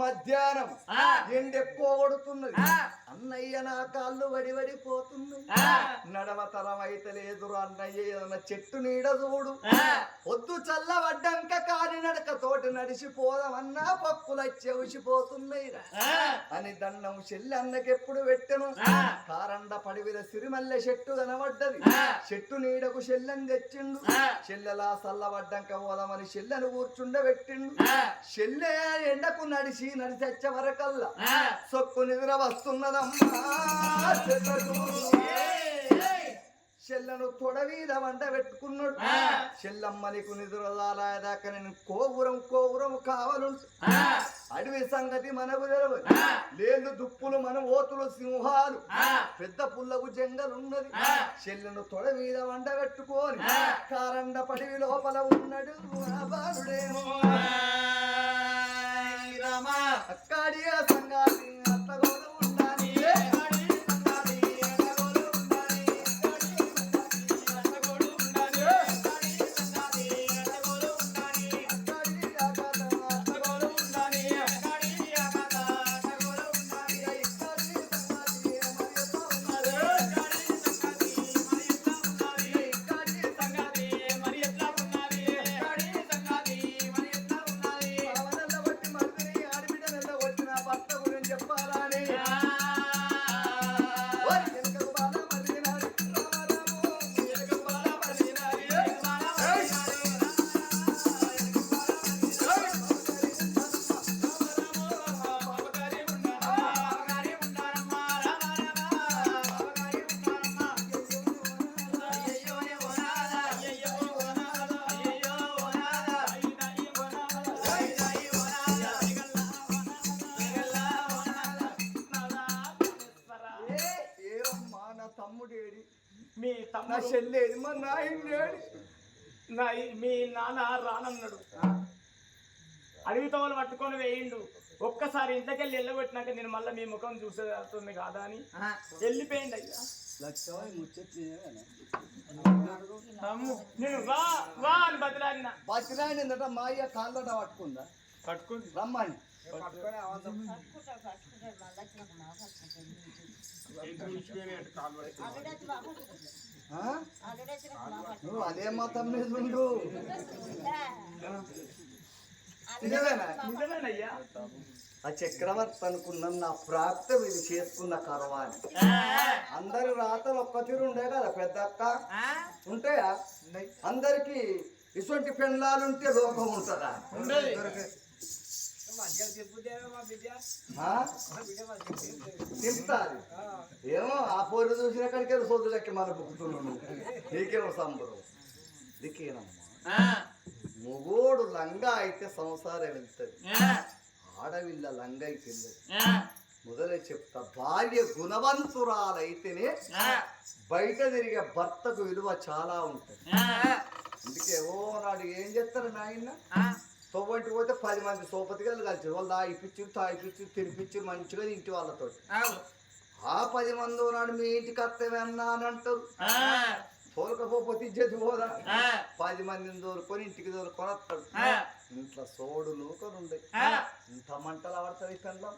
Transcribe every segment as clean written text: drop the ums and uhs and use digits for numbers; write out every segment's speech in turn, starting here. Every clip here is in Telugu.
మధ్యాహ్నం ఎండెక్కువ కొడుతున్నది. అన్నయ్య నా కాళ్ళు వడివడిపోతున్నాయి. నడవతరం అయితే లేదు అన్నయ్య, ఏదన్నా చెట్టు నీడ చూడు. పొద్దు చల్లబడ్డాక కాని నడక తోటి నడిచిపోదామన్నా పక్కులు చెవిసిపోతున్నాయి అని దండం చెల్లి అన్నకెప్పుడు పెట్టెను. కారండ పడివిల సిరిమల్లె చెట్టు కనబడ్డది. చెట్టు నీడకు చెల్లెని తెచ్చిండు. చెల్లెలా చల్లబడ్డాక పోదామని చెల్లెను కూర్చుండబెట్టిండు. చెల్లె ఎండకు నడిచి తెచ్చే వరకల్లా సొక్కు నిద్ర వస్తున్నదమ్మా. చెల్లను తొడవీద వంట పెట్టుకున్నాడు. చెల్లమ్మ నీకు నిద్ర రాలేదాకా నేను కోపురం కావాలంటు. అడవి సంగతి మనకు తెలవదు. లేళ్ళు దుప్పులు మన ఓతులు సింహాలు పెద్ద పుల్లకు జంగలున్నది. చెల్లెను తొడవీద వంట పెట్టుకొని కారండ పడివి లోపల ఉన్నాడు బాలుడేమో. అక్కడియ సంగాతి అత్తగోలు ఉండాలి. మీ తమ్ముడు మీ నాన్న రానన్నాడు. అడవి తోలు పట్టుకొని వేయిండు. ఒక్కసారి ఇంతకెళ్ళి వెళ్ళగొట్టినాక నేను మళ్ళీ మీ ముఖం చూసేస్తుంది కాదా అని వెళ్ళిపోయింది. అయ్యా నేను రా అని బతిలాడినట. మా అయ్య కాళ్ళట పట్టుకుందా? పట్టుకుంది. రమ్మని నువ్వు అదే మతం మీద ఉండు. నిజమేనయ్యా. ఆ చక్రవర్తి అనుకున్నాం నా ప్రాప్తం ఇది చేసుకున్న కరవాని. అందరి రాతలు ఒక్క తీరు ఉండే కదా పెద్దక్క, ఉంటాయా? అందరికి ఇటువంటి పెండ్లాలుంటే లోకం ఉంటుందా? తింటారు ఏమో. ఆ పోరు చూసిన కడికే సోదులకి మన బుక్కుతున్నాను. నీకేమో సంబరం దికేనమ్మా. మొగోడు లంగా అయితే సంసారం వెళ్తుంది, ఆడవిల్ల లంగా అయితే మొదలే చెప్తా. భార్య గుణవంతురాలైతేనే బయట తిరిగే భర్తకు విలువ చాలా ఉంటుంది. అందుకే ఓ నాడు ఏం చేస్తారు నాయన, తొవ్వంటికి పోతే 10 మంది సోపతిగా కలిసి వాళ్ళు తాగిపిచ్చారు తాగిపిచ్చారు తినిపించారు మంచిగా ఇంటి వాళ్ళతో. ఆ 10 మంది నాడు మీ ఇంటికి అత్తమన్నా అని అంటారు. తోలుకపోతే ఇచ్చేది పోదా. 10 మందిని తోలుకొని ఇంటికి తోలుకొని వస్తాడు. ఇంట్లో సోడు నూకలు ఉండే ఇంత మంటలు పడతాయి కన్నా.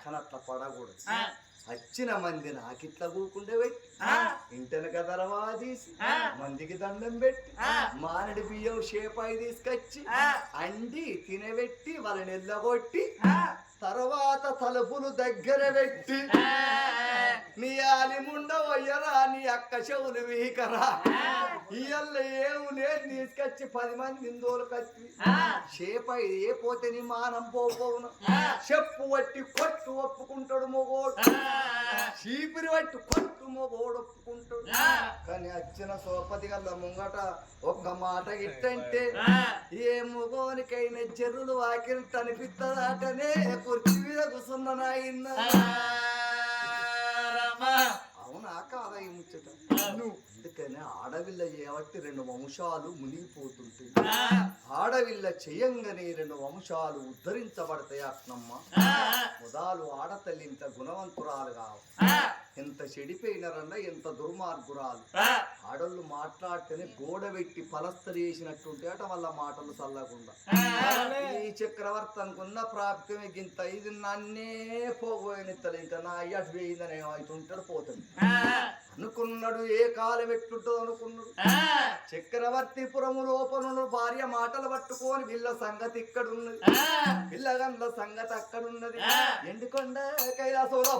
కానీ అట్లా పడకూడదు. వచ్చిన మంది నాకిట్లా కూకుండే పెట్టి ఇంటెనక దరవా తీసి మందికి దండం పెట్టి మానడి బియ్యం షేపాయి తీసుకొచ్చి అండి తినబెట్టి వాళ్ళని ఎల్లగొట్టి తర్వాత తలుపులు దగ్గర పెట్టి నీ ఆలిముండ వయ్యరా నీ అక్క చెవులు వీకరా ఇయ్యల్ల ఏము లేదు తీసుకొచ్చి 10 మంది నిందోలకొచ్చి షేపాయి ఏ పోతే నీ మానం పోవును చెప్పు పట్టి కొట్టు ఒప్పుకుంటాడు మొగోడు, చీపిరి పట్టి కొట్టు మొగోడు ఒప్పుకుంటాడు. కానీ వచ్చిన సోపతి గల్ల ముంగట ఒక్క మాట గిట్టంటే ఏ మొగోనికైనా చెరువులు వాకిలి తనిపిస్తుందటనే కుర్చీ మీద కూర్చున్న నాయన. అవునా కాదా ఈ ముచ్చట? నువ్వు అందుకనే ఆడవిల్ల చేయబట్టి 2 వంశాలు మునిగిపోతుంటాయి. ఆడవిల్ల చేయంగానే 2 వంశాలు ఉద్ధరించబడతాయి. అట్నమ్మ మొదలు ఆడతల్లి ఇంత గుణవంతురాలు కావు, ఎంత చెడిపోయినారన్నా ఎంత దుర్మార్గురాలు. ఆడళ్ళు మాట్లాడితేనే గోడ పెట్టి పలస్తరి చేసినట్టుంటే అట వాళ్ళ మాటలు చల్లకుండా. ఈ చక్రవర్తి అనుకున్న ప్రాప్తమే గింత ఇది నన్నే పోగోయనిత్తలు ఇంకా నా అయ్యటు వేయిందని అవుతుంటాడు పోతుంది అనుకున్నాడు. ఏ కాలం ఎట్లుంటుందో అనుకున్నాడు. చక్రవర్తిపురము లోపల భార్య మాటలు పట్టుకొని వీళ్ళ సంగతి ఇక్కడున్నది, పిల్లగండ్ల సంగతి అక్కడున్నది. ఎండుకొండ కైలాసంలో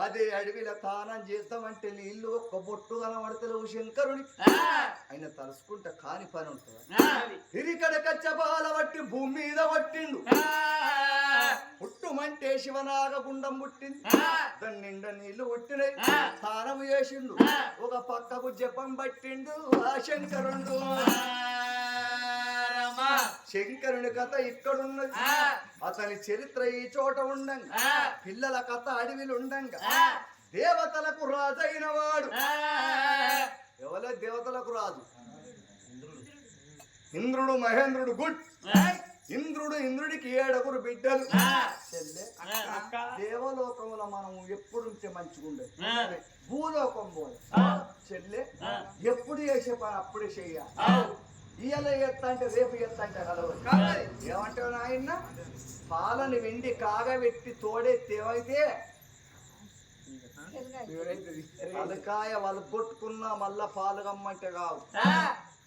అదే అడవిలో తానం చేద్దామంటే నీళ్ళు ఒక్క బొట్టు కనబడతలేవు శంకరుని. ఆయన తలుసుకుంటే కాని పని ఉంటుంది. తిరికడ కచ్చబాల పట్టి భూమి మీద పట్టిండు. పుట్టుమంటే శివనాగ గుండం పుట్టింది, దాని నిండా నీళ్లు పుట్టినాయి. తానం చేసిండు, ఒక పక్కకు జపం పట్టిండు ఆ శంకరుడు. శంకరుని కథ ఇక్కడున్నది, అతని చరిత్ర ఈ చోట ఉండంగా, పిల్లల కథ అడవిలు ఉండంగా, దేవతలకు రాజైన వాడు ఎవరో దేవతలకు రాజు ఇంద్రుడు మహేంద్రుడు. గుడ్ ఇంద్రుడికి 7 బిడ్డలు. దేవలోకములో మనం ఎప్పుడుంటే మంచిగుండదు, భూలోకం పోదు చెల్లె. ఎప్పుడు చేసే పని అప్పుడే చెయ్యాలి. ఇయ్యాల ఎత్తా అంటే రేపు ఎత్తా అంటే కలవదు. ఏమంటావు నాయన? పాలని వెండి కాగబెట్టి తోడెత్తి ఏమైతే అలకాయ వాళ్ళు కొట్టుకున్నా మళ్ళా పాలు గమ్మంటే కావు.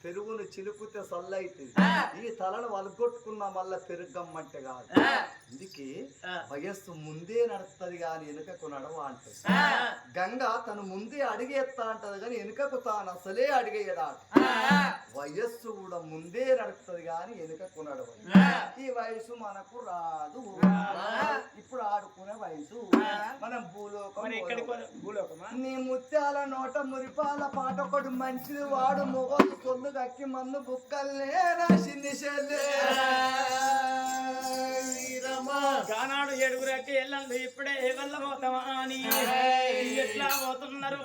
పెరుగును చిలుకుతే సల్లైతే ఈ తలను వలగొట్టుకున్నా మళ్ళా పెరుగమ్మంటే కాదు. అందుకే వయస్సు ముందే నడుస్తుంది గాని వెనుకకు నడవ అంటది. గంగ తను ముందే అడిగేస్తా అంటది గాని వెనుకకు తాను అసలే అడిగేయదా. వయస్సు కూడా ముందే నడుస్తుంది గాని వెనుకకు నడవ. ఈ వయసు మనకు రాదు, ఇప్పుడు ఆడుకునే వయసు. మనం భూలోకం. నీ ముత్యాల నోట మురిపాల పాట ఒకటి మంచిది వాడు మొగలు సొల్లు కక్కి మన్ను బుక్కల్నే రాసింది చెల్లె. గానాడు 7 ఎక్కి వెళ్ళండి ఇప్పుడే వెళ్ళబోతామా అని ఎట్లా పోతున్నారు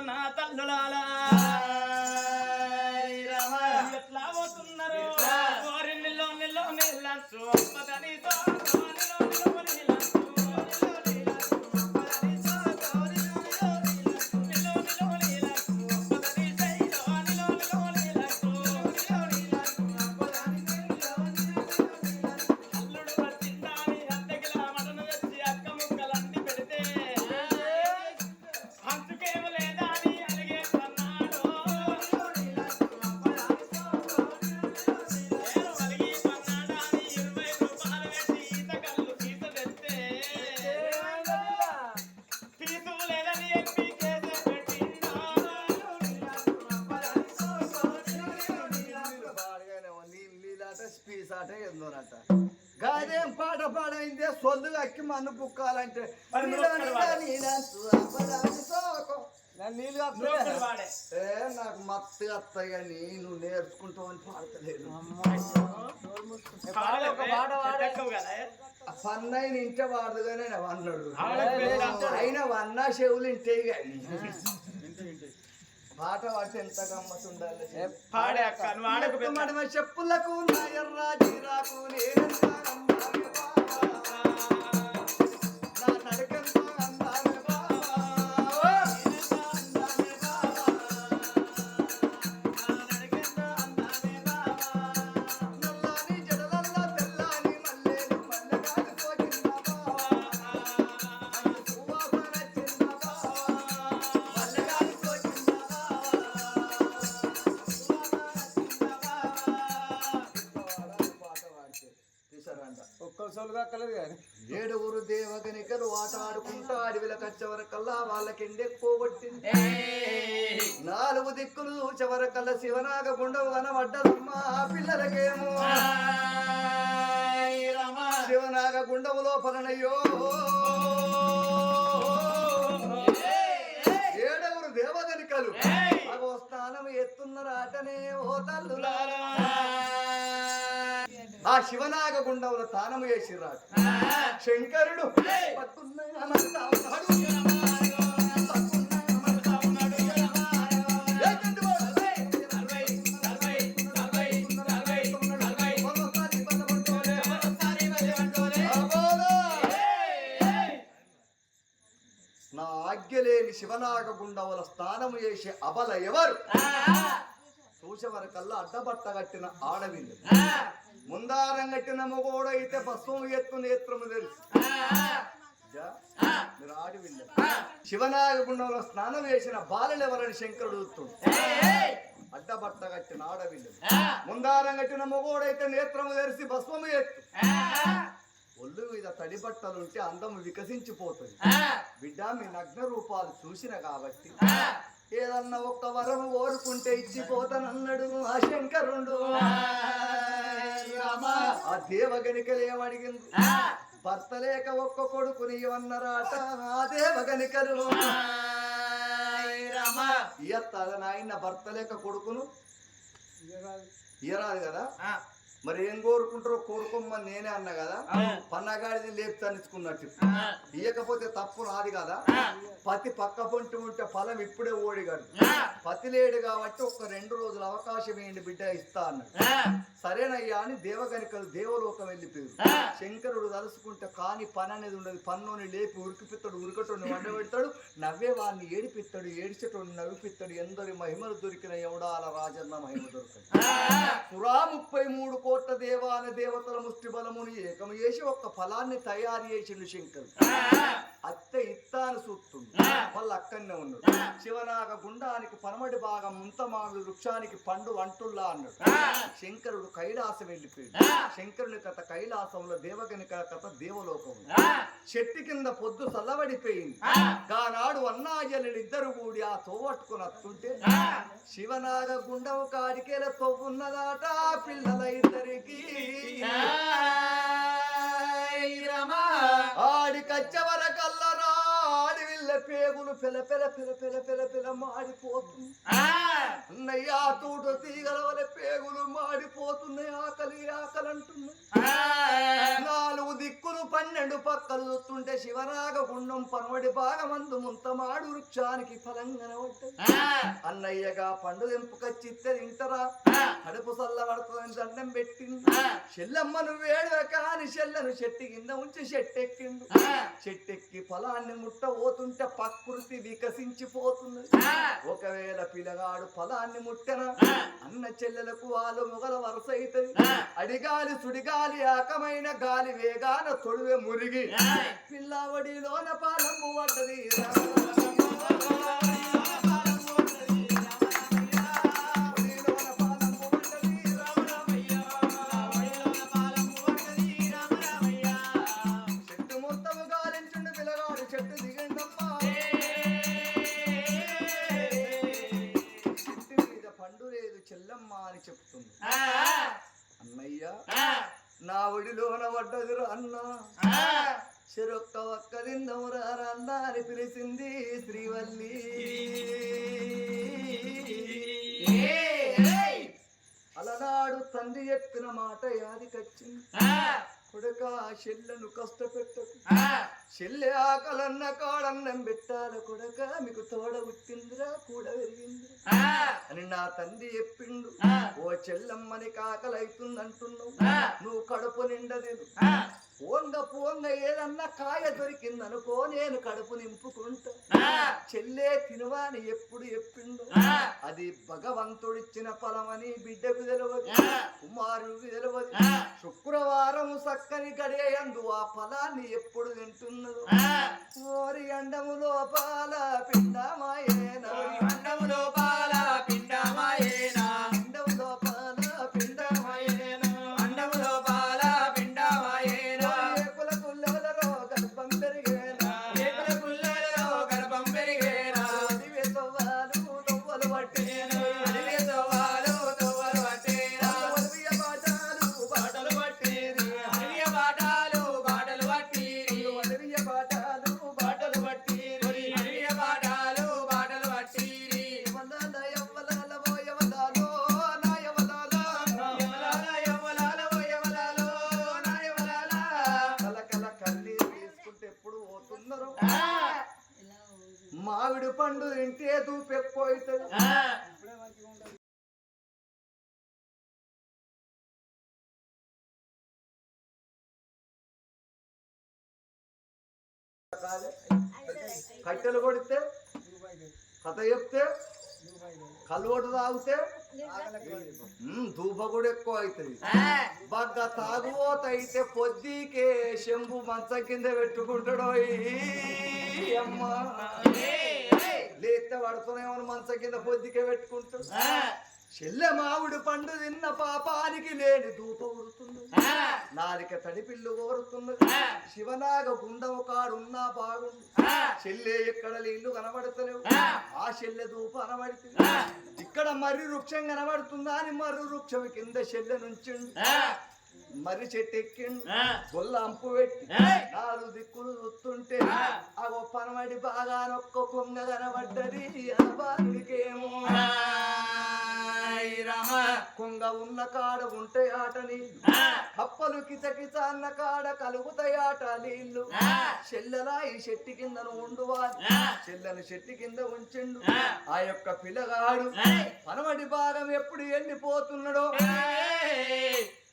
నా తల్లులాలా? ఎట్లా పోతున్నారు? నీళ్ళో నీళ్ళంచు అప్పదనితో గాదేం పాట పాడైందే సొల్లుగా అక్కి మన్ను బుక్కాలంటే నాకు మత్తుగా వస్తాయి కానీ నువ్వు నేర్చుకుంటావు అని పాడతలేదు. పన్నైన ఇంటే వాడదుగానే అన్నాడు. అయినా వన్నా చెవులు ఇంటే కానీ పాట పాడితే ఎంత గమ్మత్ ఉండాలి. చెప్పులకు నాయర్రాజీ రాకు నా నడకంత అందాలే నల్లాని జడలల్లా తెల్లాని మల్లెలు మల్లెగాలి సోకిందా సువాసన చిన్నదా మల్లెగాలి సోకిందా సొలుగక్కలేదు కానీ 7 దేవగనికలు ఆట ఆడుకుంటా అడవిల కచ్చవరకల్లా వాళ్ళకెండెక్కువ కొట్టింది 4 దిక్కులు చూచవరకల్లా శివనాగ గుండవు కనబడ్డదమ్మా పిల్లలకేమో శివనాగ గుండవు లోపలనయ్యో 7 దేవగనికలు అగో స్నానం ఎత్తున్నరాటనే ఓ తల్లులారా ఆ శివనాగ గుండముల తానము చేసిరాడు శంకరుడు పట్టున్నామంటా ఉన్నాడు. నా ఆజ్ఞలేని శివనాగ గుండముల స్నానము చేసే అబల ఎవరు చూసేవరకల్లా అడ్డబట్ట కట్టిన ఆడవిల్లు ముందారం కట్టిన మొగోడైతే భస్మం ఎత్తు నేత్రము తెలుసు మీరు ఆడవిల్లు శివనాగ గుండంలో స్నానం వేసిన బాలలెవరని శంకరుడు చూస్తుండు అడ్డబట్ట కట్టిన ఆడవిల్లు ముందారం కట్టిన మొగోడైతే నేత్రము తెరిసి భస్మము ఎత్తు ఒళ్ళు మీద తడి బట్టలుంటే అందం వికసించిపోతుంది బిడ్డ మీ నగ్న రూపాలు చూసిన కాబట్టి ఏదన్నా ఒక్క వరం కోరుకుంటే ఇచ్చిపోతానన్నాడు ఆ శంకరుడు ఆ దేవగనికలు ఏమడిగింది భర్త లేక ఒక్క కొడుకుని ఇవన్నరాట ఆ దేవగనికలు ఇయ్యత్తాద నాయన భర్త లేక కొడుకును ఇయ్యరాదు కదా మరి ఏం కోరుకుంటారో కోరుకోమని నేనే అన్నా కదా పన్నగాడిని లేపుతానిచ్చుకున్నట్టు ఇయ్యకపోతే తప్పు నాది కదా పతి పక్క పొంటి ఉంటే ఫలం ఇప్పుడే ఓడిగాడు పతి లేడు కాబట్టి ఒక 2 రోజుల అవకాశం ఏంటి బిడ్డ ఇస్తా అన్నాడు సరేనయ్యా అని దేవగనికలు దేవలోకం వెళ్ళిపోయారు శంకరుడు తలుసుకుంటే కాని పని అనేది ఉండదు పన్నుని లేపి ఉరికిపిస్తాడు ఉరికటోని వండబెడతాడు నవ్వే వాడిని ఏడిపిస్తాడు ఏడిచేటోని నవ్విపిస్తాడు ఎందరి మహిమలు దొరికిన ఎవడాల రాజన్న మహిమ దొరకదు పురా 33 కోట్ల దేవాల దేవతల ముష్టి బలముని ఏకం చేసి ఒక్క ఫలాన్ని తయారు చేసిండు శంకరుడు అత్తే ఇత్తాను సూత్తుండు వాళ్ళు అక్కడనే ఉన్నాడు శివనాగ గుండానికి పనమడి భాగం ముంతమావి వృక్షానికి పండు వంటుల్లా అన్నాడు శంకరుడు కైలాసం వెళ్ళిపోయాడు శంకరుని కథ కైలాసంలో దేవగనిక కథ దేవలోకం చెట్టు కింద పొద్దు చల్లబడిపోయింది గానాడు అన్నాజనులు ఇద్దరు కూడి ఆ తోవట్టుకుని వస్తుంటే శివనాగ గుండవు కాడికేల తోవున్నదాట పిల్లల ఇద్దరికి ఆడి కచ్చవరకల్లరా ఆడి విల్ల పేగులు పెల పెల పెల పెల పెల పెల మాడిపోతుంది అన్నయ్యా తూటు తీగల వల్ల పేగులు మాడిపోతున్నాయి ఆకలి ఆకలి అంటున్నాయి 4 దిక్కులు 12 పక్కలు చూస్తుంటే శివనాగ గుండం పనవడి భాగమందు ముంతమాడు వృక్షానికి ఫలంగా పడ్డది అన్నయ్యగా పండు తెంపుకొచ్చిస్తే తింటరా కడుపు చల్లబడుతుందని దండం పెట్టింది చెల్లమ్మను వేడువ కాని చెల్లను చెట్టు కింద ఉంచి చెట్టెక్కిండు చెట్టెక్కి ఫలాన్ని ముట్టబోతుంటే ప్రకృతి వికసించిపోతున్నది ఒకవేళ పిల్లగాడు ఫలాన్ని ముట్టన అన్న చెల్లెలకు వాళ్ళు మొగల వరుస అవుతుంది అడిగాలి సుడిగాలి ఆకమైన గాలి వేగాన తొడివే మురిగి పిల్లవడిలోన పాలము పడ్డది చెట్టు మొత్తము గాలించుండి పిల్లగాడు చెట్టు దిగండమ్మా చెట్టు మీద పండు లేదు చెల్లమ్మ అని చెప్తుంది అన్నయ్య నా ఒడిలోన పడ్డదురు అన్న చెరొక్క ఒక్క దిందమురా అన్న అని పిలిచింది శ్రీవల్లి అలనాడు తండ్రి చెప్పిన మాట యాదికొచ్చింది కొడుక చెల్లెను కష్టపెట్టకు చెల్లె ఆకలన్న కాడన్నం పెట్టాల కొడక మీకు తోడ పుట్టిందిరా కూడా పెరిగిందిరా అని నా తండ్రి చెప్పిండు ఓ చెల్లమ్మని కాకలైతుందంటున్నావు నువ్వు కడుపు నిండదేను పోంగ పోంగ ఏదన్నా కాయ దొరికిందనుకో నేను కడుపు నింపుకుంటా చెల్లే తినవాని ఎప్పుడు చెప్పిండు అది భగవంతుడిచ్చిన ఫలమని బిడ్డకు తెలియదు కుమారుడికి తెలియదు శుక్రవారం చక్కని గడియందు ఆ ఫలాన్ని ఎప్పుడు తింటున్నదో ఓరి అండము లోపాల పిండమాయేనా అండము లోపాల పిండమాయేనా అండము లోపాల పిండమాయేనా అండము లోపాల పిండమాయేనా పండు తింటే దూపు ఎక్కువ అవుతుంది. కట్టెలు కొడితే కథ చెప్తే కల్వటు తాగితే దూప కూడా ఎక్కువ అవుతుంది. బాగా తాగుబోత అయితే పొద్దుకే శంభు మంచం కింద పెట్టుకుంటాడో అమ్మా లేస్తే పడుతున్నామని మంచం కింద పొద్దుకే పెట్టుకుంటాడు. చెల్లె మామిడి పండు తిన్న పాపానికి లేని దూప ఉడుతుంది. నాలిక తడిపిల్లు కోరుతున్నది. శివనాగ గుండం కాడున్నా బాగుంది. చెల్లె ఎక్కడ నీళ్లు కనబడతలేవు. ఆ చెల్లె దూప కనబడుతుంది. ఇక్కడ మర్రి వృక్షం కనబడుతుందా అని మర్రి వృక్షం కింద చెల్లె నుంచి మర్రి చెట్టు ఎక్కిండు. గొల్ల అంపు పెట్టి 4 దిక్కులు చూస్తుంటే ఆ పనమడి బాగా నొక్క కొంగ కనబడ్డది. బాలుడికేమో కొంగ ఉన్న కాడ ఉంటే ఆట నీళ్ళు, కప్పలు కిచకిచ అన్న కాడ కలుగుతాయి ఆట నీళ్ళు. చెల్లెలా ఈ చెట్టు కింద ఉండువాలి. చెల్లెను చెట్టు కింద ఉంచిండు. ఆ యొక్క పిల్లగాడు పనమడి భాగం ఎప్పుడు వెళ్ళిపోతున్నాడో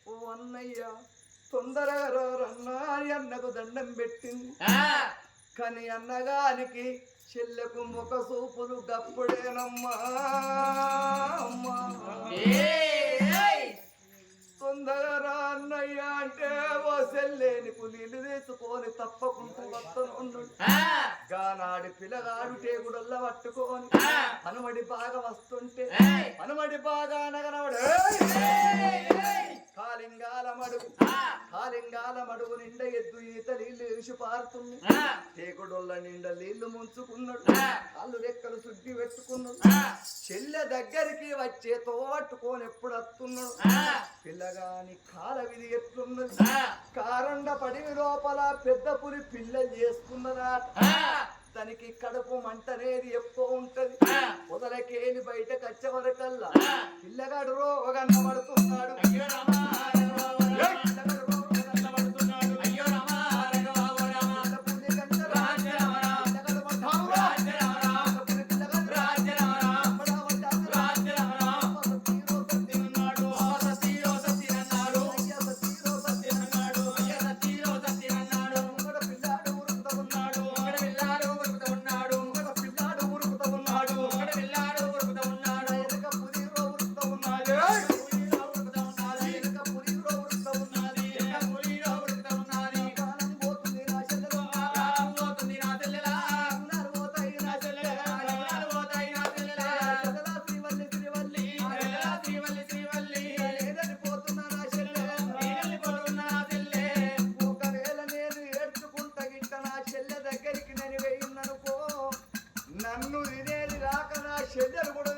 ఓ అన్నయ్య తొందరగా రన్నా అన్నకు దండం పెట్టింది. కానీ అన్నగానికి చెల్లెకు ముఖ సూపులు గప్పుడేనమ్మా. తొందరగా అన్నయ్య అంటే ఓ చెల్లెనికి నీళ్లు తీసుకొని తప్పకుండా వస్తాను. గానాడి పిల్లగాడు టేగుడల్లా పట్టుకొని హనుమడి బాగా వస్తుంటే హనుమడి బాగా అనగనవాడు కాలింగాల మడుగు నిండా ఎద్దు ఈత నీళ్లు వేసి పారుతుంది. టేకుడొల్ల నిండా నీళ్లు ముంచుకున్నాడు. కాళ్ళు రెక్కలు శుద్ధి పెట్టుకున్నాడు. చెల్లె దగ్గరికి వచ్చే తోట్టుకొని ఎప్పుడు వస్తున్నాడు. పిల్లగాని కాల విధి ఎట్లున్నది. కారండ పడివి లోపల పెద్ద పులి పిల్లలు చేసుకున్నదా. తనకి కడుపు మంటనేది ఎక్కువ ఉంటది. మొదలకేలి బయటకు వచ్చే వరకల్లా పిల్లగాడు రోగన్న పడుతున్నాడు. నన్ను తినేది రాక నా చెల్లెలు కూడా